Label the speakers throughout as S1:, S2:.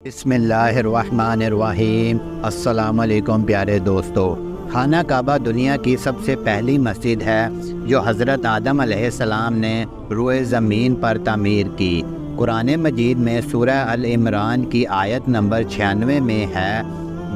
S1: بسم اللہ الرحمن الرحیم۔ السلام علیکم پیارے دوستو۔ خانہ کعبہ دنیا کی سب سے پہلی مسجد ہے جو حضرت آدم علیہ السلام نے روئے زمین پر تعمیر کی۔ قرآن مجید میں سورہ ال-عمران کی آیت نمبر 96 میں ہے،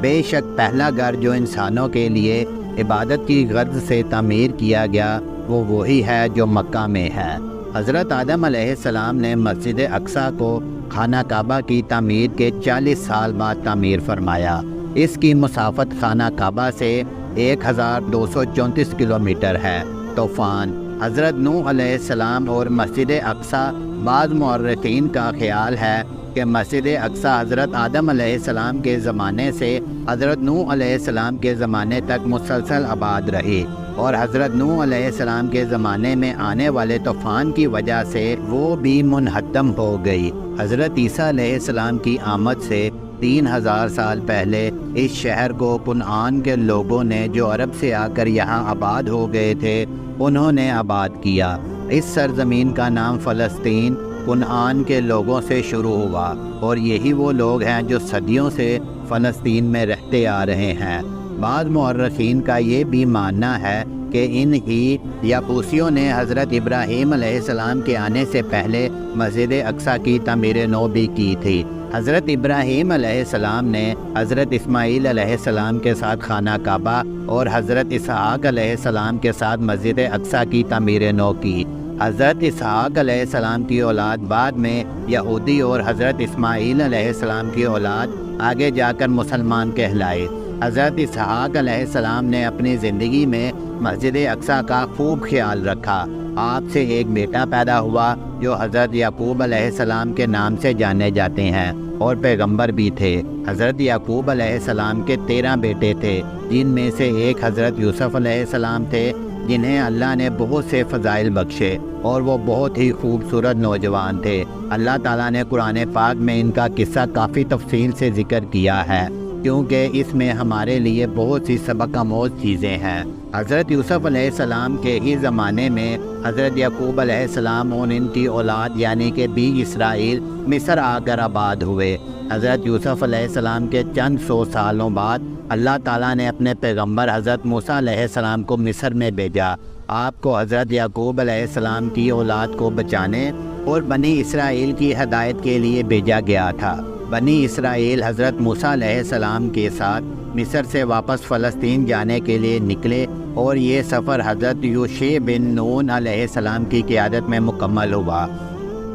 S1: بے شک پہلا گھر جو انسانوں کے لیے عبادت کی غرض سے تعمیر کیا گیا وہ وہی ہے جو مکہ میں ہے۔ حضرت آدم علیہ السلام نے مسجد اقصیٰ کو خانہ کعبہ کی تعمیر کے 40 سال بعد تعمیر فرمایا۔ اس کی مسافت خانہ کعبہ سے 1234 کلومیٹر ہے۔ طوفان حضرت نوح علیہ السلام اور مسجد اقصیٰ۔ بعض مورخین کا خیال ہے کہ مسجد اقصیٰ حضرت آدم علیہ السلام کے زمانے سے حضرت نوح علیہ السلام کے زمانے تک مسلسل آباد رہی، اور حضرت نوح علیہ السلام کے زمانے میں آنے والے طوفان کی وجہ سے وہ بھی منہدم ہو گئی۔ حضرت عیسیٰ علیہ السلام کی آمد سے 3000 سال پہلے اس شہر کو کنعان کے لوگوں نے جو عرب سے آ کر یہاں آباد ہو گئے تھے انہوں نے آباد کیا۔ اس سرزمین کا نام فلسطین کنعان کے لوگوں سے شروع ہوا، اور یہی وہ لوگ ہیں جو صدیوں سے فلسطین میں رہتے آ رہے ہیں۔ بعض مورخین کا یہ بھی ماننا ہے کہ ان ہی یابوسیوں نے حضرت ابراہیم علیہ السلام کے آنے سے پہلے مسجد اقصیٰ کی تعمیر نو بھی کی تھی۔ حضرت ابراہیم علیہ السلام نے حضرت اسماعیل علیہ السلام کے ساتھ خانہ کعبہ اور حضرت اسحاق علیہ السلام کے ساتھ مسجد اقصیٰ کی تعمیر نو کی۔ حضرت اسحاق علیہ السلام کی اولاد بعد میں یہودی اور حضرت اسماعیل علیہ السلام کی اولاد آگے جا کر مسلمان کہلائے۔ حضرت اسحاق علیہ السلام نے اپنی زندگی میں مسجد اقصیٰ کا خوب خیال رکھا۔ آپ سے ایک بیٹا پیدا ہوا جو حضرت یعقوب علیہ السلام کے نام سے جانے جاتے ہیں اور پیغمبر بھی تھے۔ حضرت یعقوب علیہ السلام کے 13 بیٹے تھے، جن میں سے ایک حضرت یوسف علیہ السلام تھے جنہیں اللہ نے بہت سے فضائل بخشے، اور وہ بہت ہی خوبصورت نوجوان تھے۔ اللہ تعالیٰ نے قرآن پاک میں ان کا قصہ کافی تفصیل سے ذکر کیا ہے، کیونکہ اس میں ہمارے لیے بہت سی سبق آموز چیزیں ہیں۔ حضرت یوسف علیہ السلام کے ہی زمانے میں حضرت یعقوب علیہ السلام اور ان کی اولاد یعنی کہ بیج اسرائیل مصر آ کر آباد ہوئے۔ حضرت یوسف علیہ السلام کے چند سو سالوں بعد اللہ تعالیٰ نے اپنے پیغمبر حضرت موسیٰ علیہ السلام کو مصر میں بھیجا۔ آپ کو حضرت یعقوب علیہ السلام کی اولاد کو بچانے اور بنی اسرائیل کی ہدایت کے لیے بھیجا گیا تھا۔ بنی اسرائیل حضرت موسیٰ علیہ السلام کے ساتھ مصر سے واپس فلسطین جانے کے لیے نکلے، اور یہ سفر حضرت یوشع بن نون علیہ السلام کی قیادت میں مکمل ہوا۔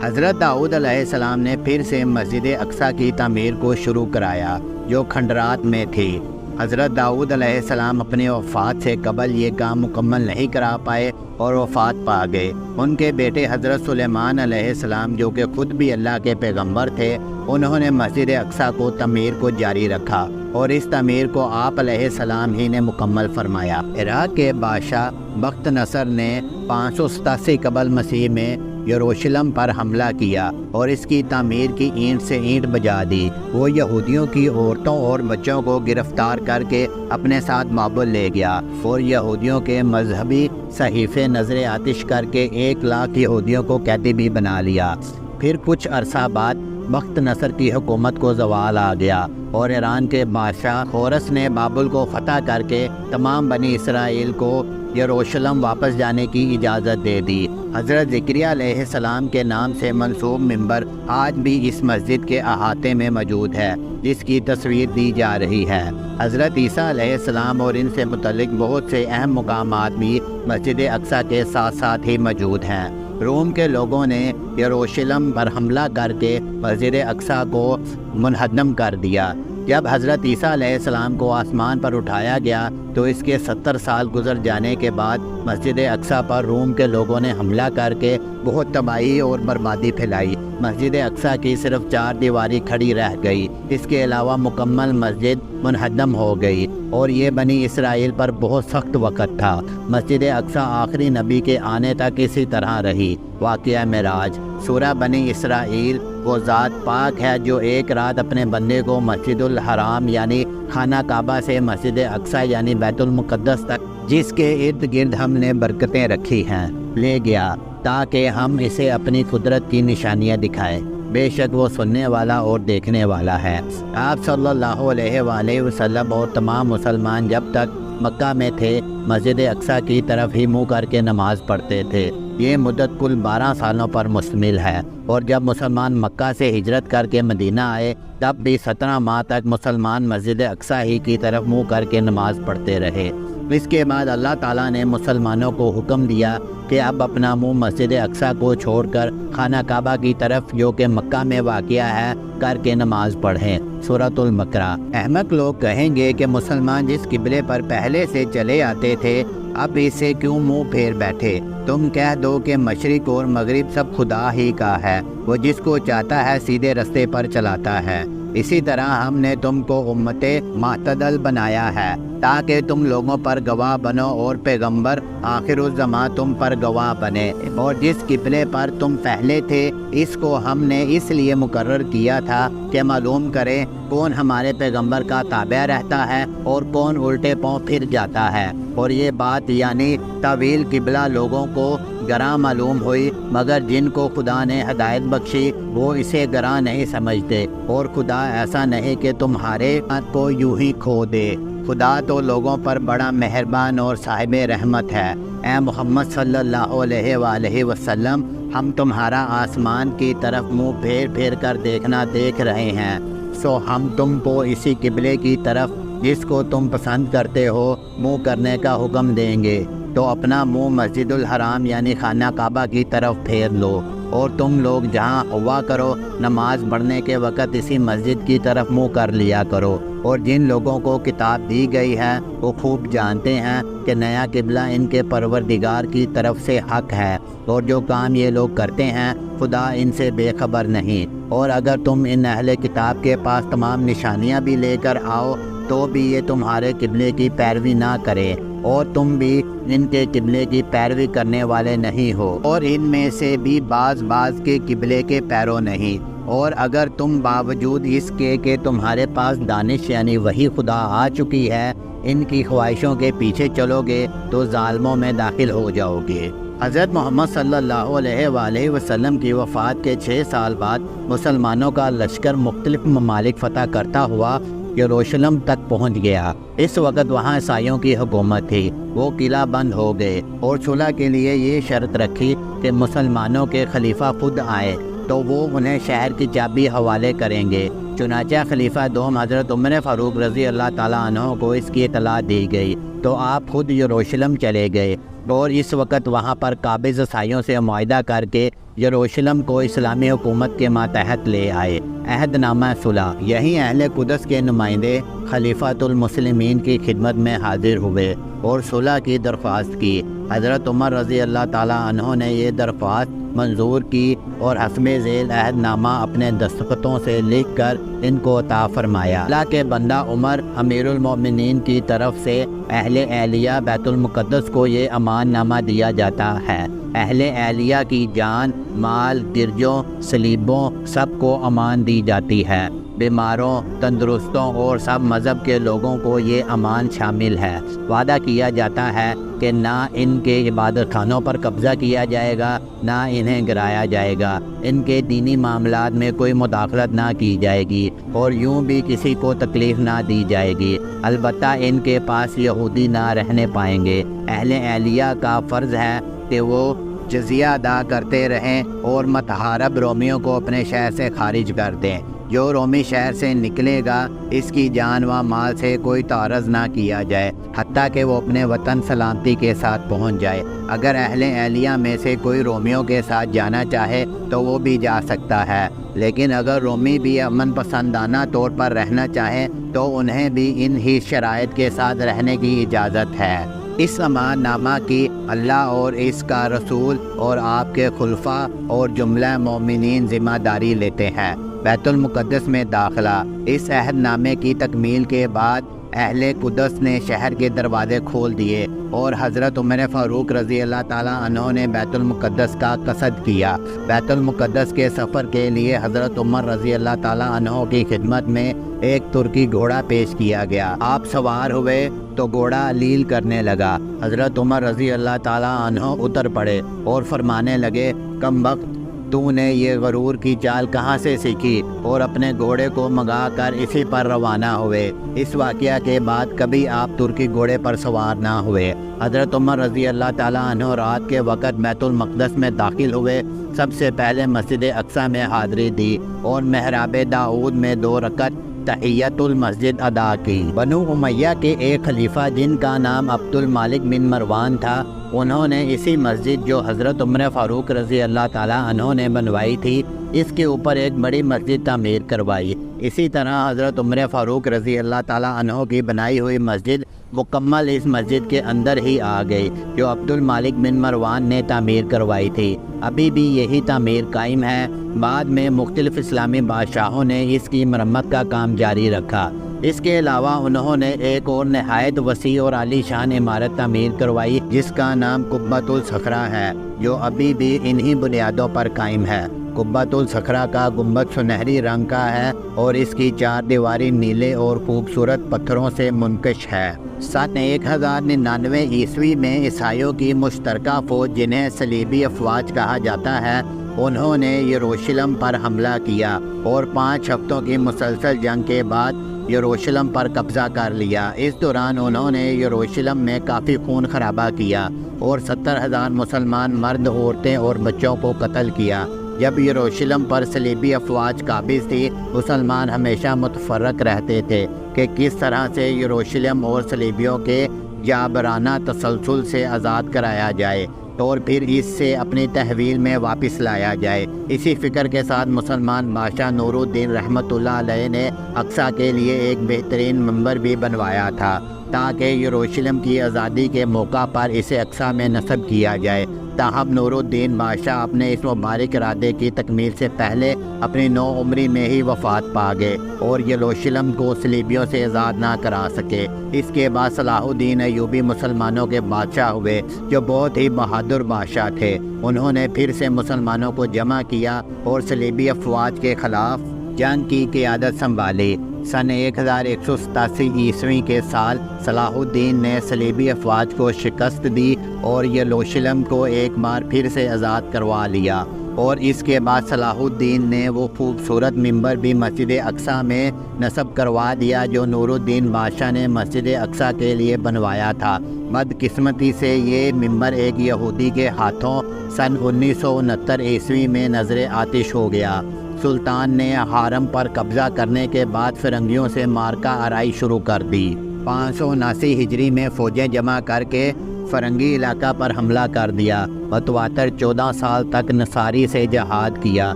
S1: حضرت داؤد علیہ السلام نے پھر سے مسجد اقصیٰ کی تعمیر کو شروع کرایا جو کھنڈرات میں تھی۔ حضرت داؤد علیہ السلام اپنے وفات سے قبل یہ کام مکمل نہیں کرا پائے اور وفات پا گئے۔ ان کے بیٹے حضرت سلیمان علیہ السلام جو کہ خود بھی اللہ کے پیغمبر تھے، انہوں نے مسجد اقصیٰ کو تعمیر کو جاری رکھا، اور اس تعمیر کو آپ علیہ السلام ہی نے مکمل فرمایا۔ عراق کے بادشاہ بخت نصر نے 587 قبل مسیح میں یروشلم پر حملہ کیا اور اس کی تعمیر کی اینٹ سے اینٹ بجا دی۔ وہ یہودیوں کی عورتوں اور بچوں کو گرفتار کر کے اپنے ساتھ بابل لے گیا، اور یہودیوں کے مذہبی صحیفے نظر آتش کر کے 1,00,000 یہودیوں کو قیدی بھی بنا لیا۔ پھر کچھ عرصہ بعد بخت نصر کی حکومت کو زوال آ گیا، اور ایران کے بادشاہ خورس نے بابل کو فتح کر کے تمام بنی اسرائیل کو یروشلم واپس جانے کی اجازت دے دی۔ حضرت زکریا علیہ السلام کے نام سے منسوب منبر آج بھی اس مسجد کے احاطے میں موجود ہے، جس کی تصویر دی جا رہی ہے۔ حضرت عیسیٰ علیہ السلام اور ان سے متعلق بہت سے اہم مقامات بھی مسجد اقصیٰ کے ساتھ ساتھ ہی موجود ہیں۔ روم کے لوگوں نے یروشلم پر حملہ کر کے مسجد اقصیٰ کو منہدم کر دیا۔ جب حضرت عیسیٰ علیہ السلام کو آسمان پر اٹھایا گیا تو اس کے 70 سال گزر جانے کے بعد مسجد اقصیٰ پر روم کے لوگوں نے حملہ کر کے بہت تباہی اور بربادی پھیلائی۔ مسجد اقصیٰ کی صرف 4 دیواری کھڑی رہ گئی، اس کے علاوہ مکمل مسجد منہدم ہو گئی، اور یہ بنی اسرائیل پر بہت سخت وقت تھا۔ مسجد اقصیٰ آخری نبی کے آنے تک اسی طرح رہی۔ واقعہ معراج سورہ بنی اسرائیل وہ ذات پاک ہے جو ایک رات اپنے بندے کو مسجد الحرام یعنی خانہ کعبہ سے مسجد اقصیٰ یعنی بیت المقدس تک، جس کے ارد گرد ہم نے برکتیں رکھی ہیں، لے گیا تاکہ ہم اسے اپنی قدرت کی نشانیاں دکھائیں۔ بے شک وہ سننے والا اور دیکھنے والا ہے۔ آپ صلی اللہ علیہ وآلہ وسلم اور تمام مسلمان جب تک مکہ میں تھے مسجد اقصیٰ کی طرف ہی منہ کر کے نماز پڑھتے تھے۔ یہ مدت کل 12 سالوں پر مشتمل ہے، اور جب مسلمان مکہ سے ہجرت کر کے مدینہ آئے تب بھی 17 ماہ تک مسلمان مسجد اقصیٰ ہی کی طرف منہ کر کے نماز پڑھتے رہے۔ اس کے بعد اللہ تعالیٰ نے مسلمانوں کو حکم دیا کہ اب اپنا منہ مسجد اقصیٰ کو چھوڑ کر خانہ کعبہ کی طرف جو کہ مکہ میں واقع ہے کر کے نماز پڑھیں۔ سورۃ البقرہ۔ احمق لوگ کہیں گے کہ مسلمان جس قبلے پر پہلے سے چلے آتے تھے اب اسے کیوں منہ پھیر بیٹھے؟ تم کہہ دو کہ مشرق اور مغرب سب خدا ہی کا ہے، وہ جس کو چاہتا ہے سیدھے رستے پر چلاتا ہے۔ اسی طرح ہم نے تم کو امت معتدل بنایا ہے تاکہ تم لوگوں پر گواہ بنو اور پیغمبر آخر الزمان تم پر گواہ بنے۔ اور جس قبلے پر تم پہلے تھے اس کو ہم نے اس لیے مقرر کیا تھا کہ معلوم کریں کون ہمارے پیغمبر کا تابع رہتا ہے اور کون الٹے پاؤں پھر جاتا ہے۔ اور یہ بات یعنی طویل قبلہ لوگوں کو گراں معلوم ہوئی، مگر جن کو خدا نے ہدایت بخشی وہ اسے گراں نہیں سمجھتے، اور خدا ایسا نہیں کہ تمہارے ہاتھ کو یوں ہی کھو دے۔ خدا تو لوگوں پر بڑا مہربان اور صاحب رحمت ہے۔ اے محمد صلی اللہ علیہ وآلہ وسلم، ہم تمہارا آسمان کی طرف منہ پھیر پھیر کر دیکھنا دیکھ رہے ہیں، سو ہم تم کو اسی قبلے کی طرف جس کو تم پسند کرتے ہو منہ کرنے کا حکم دیں گے، تو اپنا منہ مسجد الحرام یعنی خانہ کعبہ کی طرف پھیر لو، اور تم لوگ جہاں ہوا کرو نماز پڑھنے کے وقت اسی مسجد کی طرف منہ کر لیا کرو۔ اور جن لوگوں کو کتاب دی گئی ہے وہ خوب جانتے ہیں کہ نیا قبلہ ان کے پروردگار کی طرف سے حق ہے، اور جو کام یہ لوگ کرتے ہیں خدا ان سے بے خبر نہیں۔ اور اگر تم ان اہل کتاب کے پاس تمام نشانیاں بھی لے کر آؤ تو بھی یہ تمہارے قبلے کی پیروی نہ کرے، اور تم بھی ان کے قبلے کی پیروی کرنے والے نہیں ہو، اور ان میں سے بھی بعض کے قبلے کے پیرو نہیں۔ اور اگر تم باوجود اس کے کہ تمہارے پاس دانش یعنی وہی خدا آ چکی ہے ان کی خواہشوں کے پیچھے چلو گے تو ظالموں میں داخل ہو جاؤ گے۔ حضرت محمد صلی اللہ علیہ وآلہ وسلم کی وفات کے 6 سال بعد مسلمانوں کا لشکر مختلف ممالک فتح کرتا ہوا یروشلم تک پہنچ گیا۔ اس وقت وہاں عیسائیوں کی حکومت تھی، وہ قلعہ بند ہو گئے اور صلح کے لیے یہ شرط رکھی کہ مسلمانوں کے خلیفہ خود آئے تو وہ انہیں شہر کی چابی حوالے کریں گے۔ چنانچہ خلیفہ دوم حضرت عمر فاروق رضی اللہ تعالیٰ عنہ کو اس کی اطلاع دی گئی تو آپ خود یروشلم چلے گئے، اور اس وقت وہاں پر قابض عیسائیوں سے معاہدہ کر کے یروشلم کو اسلامی حکومت کے ماتحت لے آئے۔ عہد نامہ صلح۔ یہیں اہل قدس کے نمائندے خلیفۃ المسلمین کی خدمت میں حاضر ہوئے اور صلح کی درخواست کی۔ حضرت عمر رضی اللہ تعالیٰ عنہ نے یہ درخواست منظور کی اور حسب ذیل عہد نامہ اپنے دستخطوں سے لکھ کر ان کو عطا فرمایا۔ اللہ کے بندہ عمر امیر المومنین کی طرف سے اہل اہلیہ بیت المقدس کو یہ امان نامہ دیا جاتا ہے۔ اہل اہلیہ کی جان، مال، گرجوں، صلیبوں سب کو امان دی جاتی ہے۔ بیماروں، تندرستوں اور سب مذہب کے لوگوں کو یہ امان شامل ہے۔ وعدہ کیا جاتا ہے کہ نہ ان کے عبادت خانوں پر قبضہ کیا جائے گا، نہ انہیں گرایا جائے گا، ان کے دینی معاملات میں کوئی مداخلت نہ کی جائے گی، اور یوں بھی کسی کو تکلیف نہ دی جائے گی۔ البتہ ان کے پاس یہودی نہ رہنے پائیں گے۔ اہل اہلیہ کا فرض ہے کہ وہ جزیہ ادا کرتے رہیں اور متحارب رومیوں کو اپنے شہر سے خارج کر دیں۔ جو رومی شہر سے نکلے گا اس کی جان و مال سے کوئی تعرض نہ کیا جائے حتیٰ کہ وہ اپنے وطن سلامتی کے ساتھ پہنچ جائے۔ اگر اہل اہلیہ میں سے کوئی رومیوں کے ساتھ جانا چاہے تو وہ بھی جا سکتا ہے، لیکن اگر رومی بھی امن پسندانہ طور پر رہنا چاہیں تو انہیں بھی ان ہی شرائط کے ساتھ رہنے کی اجازت ہے۔ اس امان نامہ کی اللہ اور اس کا رسول اور آپ کے خلفاء اور جملہ مومنین ذمہ داری لیتے ہیں۔ بیت المقدس میں داخلہ۔ اس عہد نامے کی تکمیل کے بعد اہل قدس نے شہر کے دروازے کھول دیے اور حضرت عمر فاروق رضی اللہ تعالیٰ عنہ نے بیت المقدس کا قصد کیا۔ بیت المقدس کے سفر کے لیے حضرت عمر رضی اللہ تعالیٰ عنہ کی خدمت میں ایک ترکی گھوڑا پیش کیا گیا۔ آپ سوار ہوئے تو گھوڑا لیل کرنے لگا۔ حضرت عمر رضی اللہ تعالیٰ عنہ اتر پڑے اور فرمانے لگے، کم وقت تو نے یہ غرور کی چال کہاں سے سیکھی اور اپنے گھوڑے کو منگا کر اسی پر روانہ ہوئے۔ اس واقعہ کے بعد کبھی آپ ترکی گھوڑے پر سوار نہ ہوئے۔ حضرت عمر رضی اللہ تعالیٰ عنہ رات کے وقت بیت المقدس میں داخل ہوئے۔ سب سے پہلے مسجد اقصی میں حاضری دی اور محراب داؤد میں 2 رکعت تحیت المسجد ادا کی۔ بنو امیہ کے ایک خلیفہ جن کا نام عبد المالک بن مروان تھا، انہوں نے اسی مسجد جو حضرت عمر فاروق رضی اللہ تعالیٰ عنہ نے بنوائی تھی، اس کے اوپر ایک بڑی مسجد تعمیر کروائی۔ اسی طرح حضرت عمر فاروق رضی اللہ تعالیٰ عنہ کی بنائی ہوئی مسجد مکمل اس مسجد کے اندر ہی آ گئی جو عبد المالک بن مروان نے تعمیر کروائی تھی۔ ابھی بھی یہی تعمیر قائم ہے۔ بعد میں مختلف اسلامی بادشاہوں نے اس کی مرمت کا کام جاری رکھا۔ اس کے علاوہ انہوں نے ایک اور نہایت وسیع اور عالی شان عمارت تعمیر کروائی جس کا نام قبۃ الصخرہ ہے، جو ابھی بھی انہی بنیادوں پر قائم ہے۔ قبۃ الصخرہ کا گنبد سنہری رنگ کا ہے اور اس کی 4 دیواری نیلے اور خوبصورت پتھروں سے منقش ہے۔ سن 1099 عیسوی میں عیسائیوں کی مشترکہ فوج جنہیں صلیبی افواج کہا جاتا ہے، انہوں نے یروشلم پر حملہ کیا اور 5 ہفتوں کی مسلسل جنگ کے بعد یروشلم پر قبضہ کر لیا۔ اس دوران انہوں نے یروشلم میں کافی خون خرابہ کیا اور 70,000 مسلمان مرد، عورتیں اور بچوں کو قتل کیا۔ جب یروشلم پر صلیبی افواج قابض تھی، مسلمان ہمیشہ متفرق رہتے تھے کہ کس طرح سے یروشلم اور صلیبیوں کے جابرانہ تسلسل سے آزاد کرایا جائے اور پھر اس سے اپنی تحویل میں واپس لایا جائے۔ اسی فکر کے ساتھ مسلمان بادشاہ نور الدین رحمۃ اللہ علیہ نے اقصی کے لیے ایک بہترین منبر بھی بنوایا تھا تاکہ یروشلم کی آزادی کے موقع پر اسے اقصی میں نصب کیا جائے۔ تاہم نور الدین بادشاہ اپنے اس مبارک ارادے کی تکمیل سے پہلے اپنی 9 عمری میں ہی وفات پا گئے اور یروشلم کو صلیبیوں سے آزاد نہ کرا سکے۔ اس کے بعد صلاح الدین ایوبی مسلمانوں کے بادشاہ ہوئے جو بہت ہی بہادر بادشاہ تھے۔ انہوں نے پھر سے مسلمانوں کو جمع کیا اور صلیبی افواج کے خلاف جنگ کی قیادت سنبھالی۔ سن 1187 عیسوی کے سال صلاح الدین نے صلیبی افواج کو شکست دی اور یروشلم کو ایک بار پھر سے آزاد کروا لیا، اور اس کے بعد صلاح الدین نے وہ خوبصورت منبر بھی مسجد اقصی میں نصب کروا دیا جو نور الدین بادشاہ نے مسجد اقصی کے لیے بنوایا تھا۔ بدقسمتی سے یہ منبر ایک یہودی کے ہاتھوں سن 1969 عیسوی میں نظر آتش ہو گیا۔ سلطان نے حرم پر قبضہ کرنے کے بعد فرنگیوں سے مارکہ آرائی شروع کر دی۔ 579 ہجری میں فوجیں جمع کر کے فرنگی علاقہ پر حملہ کر دیا۔ متواتر 14 سال تک نصاری سے جہاد کیا۔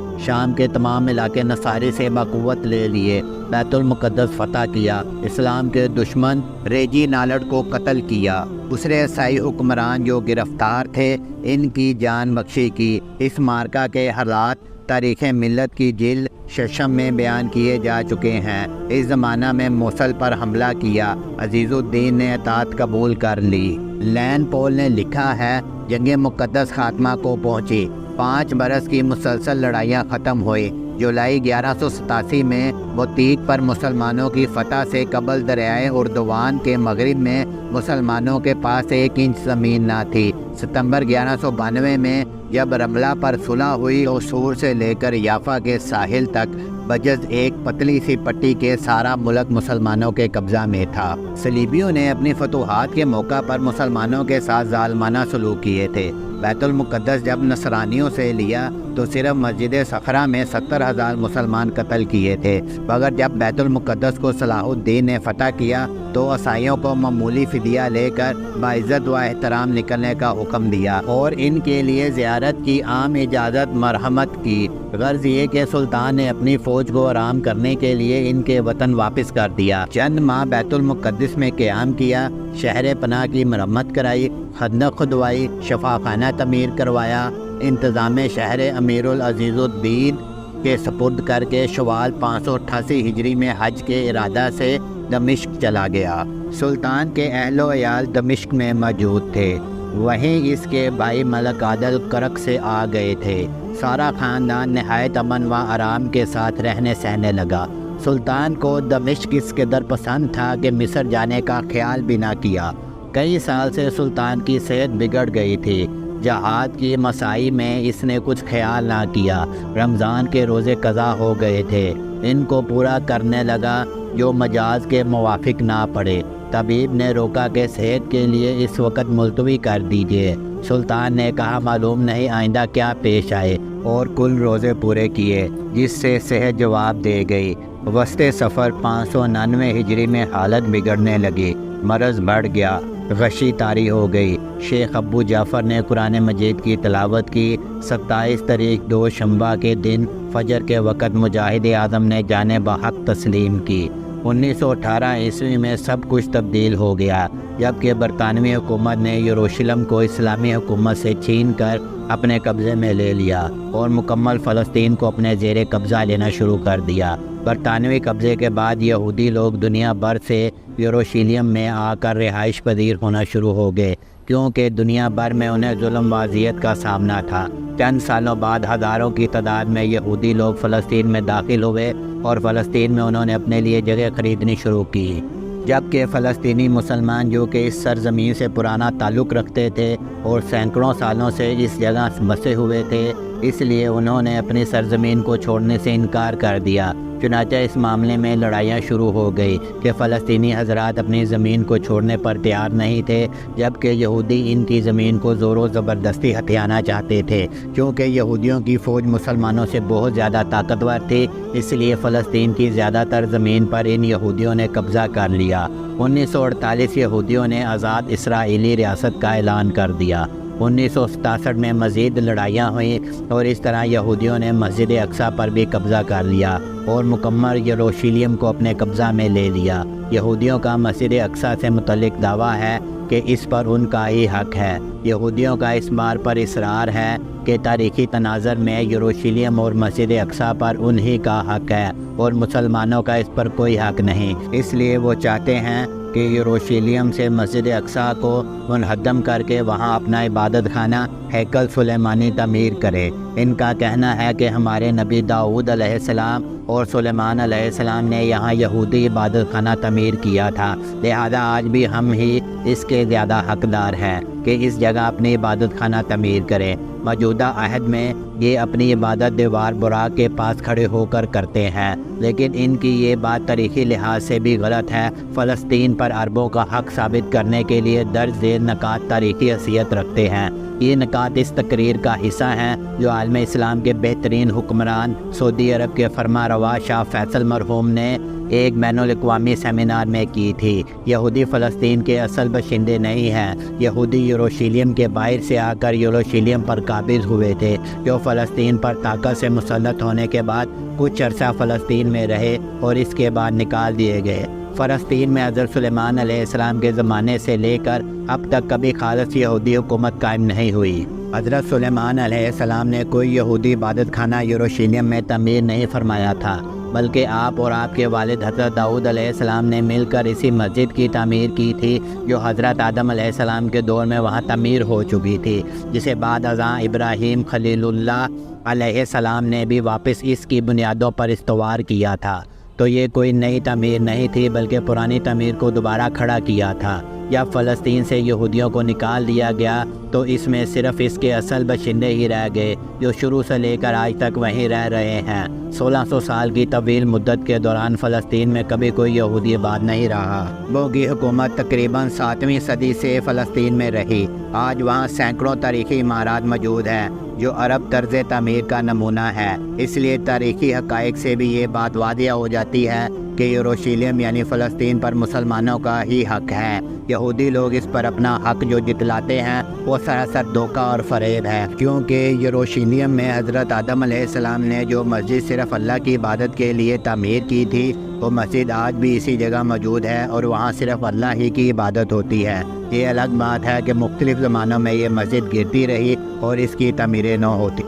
S1: شام کے تمام علاقے نصاری سے بقوت لے لیے۔ بیت المقدس فتح کیا۔ اسلام کے دشمن ریجی نالڈ کو قتل کیا۔ دوسرے عیسائی حکمران جو گرفتار تھے ان کی جان بخشی کی۔ اس مارکہ کے حالات تاریخ ملت کی جلد 6 میں بیان کیے جا چکے ہیں۔ اس زمانہ میں موصل پر حملہ کیا۔ عزیز الدین نے اطاعت قبول کر لی۔ لین پول نے لکھا ہے، جنگ مقدس خاتمہ کو پہنچی۔ 5 برس کی مسلسل لڑائیاں ختم ہوئی۔ جولائی 1187 میں بطیق پر مسلمانوں کی فتح سے قبل دریائے اردوان کے مغرب میں مسلمانوں کے پاس 1 انچ زمین نہ تھی۔ ستمبر 1192 میں جب رملہ پر صلح ہوئی تو سور سے لے کر یافا کے ساحل تک بجز ایک پتلی سی پٹی کے سارا ملک مسلمانوں کے قبضہ میں تھا۔ صلیبیوں نے اپنی فتوحات کے موقع پر مسلمانوں کے ساتھ ظالمانہ سلوک کیے تھے۔ بیت المقدس جب نصرانیوں سے لیا تو صرف مسجد صخرہ میں 70,000 مسلمان قتل کیے تھے، مگر جب بیت المقدس کو صلاح الدین نے فتح کیا تو عیسائیوں کو معمولی فدیہ لے کر باعزت و احترام نکلنے کا حکم دیا اور ان کے لیے زیارت کی عام اجازت مرحمت کی۔ غرض یہ کہ سلطان نے اپنی فوج کو آرام کرنے کے لیے ان کے وطن واپس کر دیا۔ چند ماہ بیت المقدس میں قیام کیا، شہر پناہ کی مرمت کرائی، خندق کھدوائی، شفاخانہ تعمیر کروایا۔ انتظام شہر امیر العزیز الدین کے سپرد کر کے شوال 588 ہجری میں حج کے ارادہ سے دمشق چلا گیا۔ سلطان کے اہل و عیال دمشق میں موجود تھے، وہیں اس کے بھائی ملک عادل کرک سے آ گئے تھے۔ سارا خاندان نہایت امن و آرام کے ساتھ رہنے سہنے لگا۔ سلطان کو دمشق اس قدر پسند تھا کہ مصر جانے کا خیال بھی نہ کیا۔ کئی سال سے سلطان کی صحت بگڑ گئی تھی۔ جہاد کی مساعی میں اس نے کچھ خیال نہ کیا۔ رمضان کے روزے قضا ہو گئے تھے، ان کو پورا کرنے لگا جو مجاز کے موافق نہ پڑے۔ طبیب نے روکا کہ صحت کے لیے اس وقت ملتوی کر دیجیے۔ سلطان نے کہا معلوم نہیں آئندہ کیا پیش آئے، اور کل روزے پورے کیے، جس سے صحت جواب دے گئی۔ وسط سفر 599 ہجری میں حالت بگڑنے لگی، مرض بڑھ گیا، غشی طاری ہو گئی۔ شیخ ابو جعفر نے قرآن مجید کی تلاوت کی۔ 27 تاریخ دوشنبہ کے دن فجر کے وقت مجاہد اعظم نے جان بحق تسلیم کی۔ 1918 عیسوی میں سب کچھ تبدیل ہو گیا، جبکہ برطانوی حکومت نے یروشلم کو اسلامی حکومت سے چھین کر اپنے قبضے میں لے لیا اور مکمل فلسطین کو اپنے زیر قبضہ لینا شروع کر دیا۔ برطانوی قبضے کے بعد یہودی لوگ دنیا بھر سے یروشلم میں آ کر رہائش پذیر ہونا شروع ہو گئے، کیونکہ دنیا بھر میں انہیں ظلم و اذیت کا سامنا تھا۔ چند سالوں بعد ہزاروں کی تعداد میں یہودی لوگ فلسطین میں داخل ہوئے اور فلسطین میں انہوں نے اپنے لیے جگہ خریدنی شروع کی، جبکہ فلسطینی مسلمان جو کہ اس سرزمین سے پرانا تعلق رکھتے تھے اور سینکڑوں سالوں سے اس جگہ بسے ہوئے تھے، اس لیے انہوں نے اپنی سرزمین کو چھوڑنے سے انکار کر دیا۔ چنانچہ اس معاملے میں لڑائیاں شروع ہو گئی کہ فلسطینی حضرات اپنی زمین کو چھوڑنے پر تیار نہیں تھے، جبکہ یہودی ان کی زمین کو زور و زبردستی ہتھیانا چاہتے تھے۔ کیونکہ یہودیوں کی فوج مسلمانوں سے بہت زیادہ طاقتور تھی، اس لیے فلسطین کی زیادہ تر زمین پر ان یہودیوں نے قبضہ کر لیا۔ 1948 یہودیوں نے آزاد اسرائیلی ریاست کا اعلان کر دیا۔ 1967 میں مزید لڑائیاں ہوئیں اور اس طرح یہودیوں نے مسجد اقصی پر بھی قبضہ کر لیا اور مکمل یروشلم کو اپنے قبضہ میں لے لیا۔ یہودیوں کا مسجد اقصی سے متعلق دعویٰ ہے کہ اس پر ان کا ہی حق ہے۔ یہودیوں کا اس بات پر اصرار ہے کہ تاریخی تناظر میں یروشلم اور مسجد اقصی پر انہی کا حق ہے اور مسلمانوں کا اس پر کوئی حق نہیں۔ اس لیے وہ چاہتے ہیں کہ یروشلم سے مسجد اقصی کو منہدم کر کے وہاں اپنا عبادت خانہ ہیکل سلیمانی تعمیر کرے۔ ان کا کہنا ہے کہ ہمارے نبی داؤد علیہ السلام اور سلیمان علیہ السلام نے یہاں یہودی عبادت خانہ تعمیر کیا تھا، لہذا آج بھی ہم ہی اس کے زیادہ حقدار ہیں کہ اس جگہ اپنی عبادت خانہ تعمیر کریں۔ موجودہ عہد میں یہ اپنی عبادت دیوار براق کے پاس کھڑے ہو کر کرتے ہیں، لیکن ان کی یہ بات تاریخی لحاظ سے بھی غلط ہے۔ فلسطین پر عربوں کا حق ثابت کرنے کے لیے درج ذیل نکات تاریخی حیثیت رکھتے ہیں۔ یہ نکات اس تقریر کا حصہ ہیں جو عالم اسلام کے بہترین حکمران سعودی عرب کے فرما روا شاہ فیصل مرحوم نے ایک بین الاقوامی سیمینار میں کی تھی۔ یہودی فلسطین کے اصل باشندے نہیں ہیں، یہودی یروشلم کے باہر سے آ کر یروشلم پر قابض ہوئے تھے، جو فلسطین پر طاقت سے مسلط ہونے کے بعد کچھ عرصہ فلسطین میں رہے اور اس کے بعد نکال دیے گئے۔ فلسطین میں حضرت سلیمان علیہ السلام کے زمانے سے لے کر اب تک کبھی خالص یہودی حکومت قائم نہیں ہوئی۔ حضرت سلیمان علیہ السلام نے کوئی یہودی عبادت خانہ یروشلم میں تعمیر نہیں فرمایا تھا، بلکہ آپ اور آپ کے والد حضرت داؤد علیہ السلام نے مل کر اسی مسجد کی تعمیر کی تھی جو حضرت آدم علیہ السلام کے دور میں وہاں تعمیر ہو چکی تھی، جسے بعد ازاں ابراہیم خلیل اللہ علیہ السلام نے بھی واپس اس کی بنیادوں پر استوار کیا تھا۔ تو یہ کوئی نئی تعمیر نہیں تھی، بلکہ پرانی تعمیر کو دوبارہ کھڑا کیا تھا۔ جب فلسطین سے یہودیوں کو نکال دیا گیا تو اس میں صرف اس کے اصل باشندے ہی رہ گئے، جو شروع سے لے کر آج تک وہیں رہ رہے ہیں۔ 1600 سال کی طویل مدت کے دوران فلسطین میں کبھی کوئی یہودی آباد نہیں رہا۔ وہ کی حکومت تقریباً 7ویں صدی سے فلسطین میں رہی۔ آج وہاں سینکڑوں تاریخی عمارات موجود ہیں جو عرب طرز تعمیر کا نمونہ ہے۔ اس لیے تاریخی حقائق سے بھی یہ بات واضح ہو جاتی ہے کہ یروشلم یعنی فلسطین پر مسلمانوں کا ہی حق ہے۔ یہودی لوگ اس پر اپنا حق جو جتلاتے ہیں وہ سراسر دھوکہ اور فریب ہے، کیونکہ یروشلم میں حضرت آدم علیہ السلام نے جو مسجد صرف اللہ کی عبادت کے لیے تعمیر کی تھی، وہ مسجد آج بھی اسی جگہ موجود ہے اور وہاں صرف اللہ ہی کی عبادت ہوتی ہے۔ یہ الگ بات ہے کہ مختلف زمانوں میں یہ مسجد گرتی رہی اور اس کی تعمیریں نہ ہوتی۔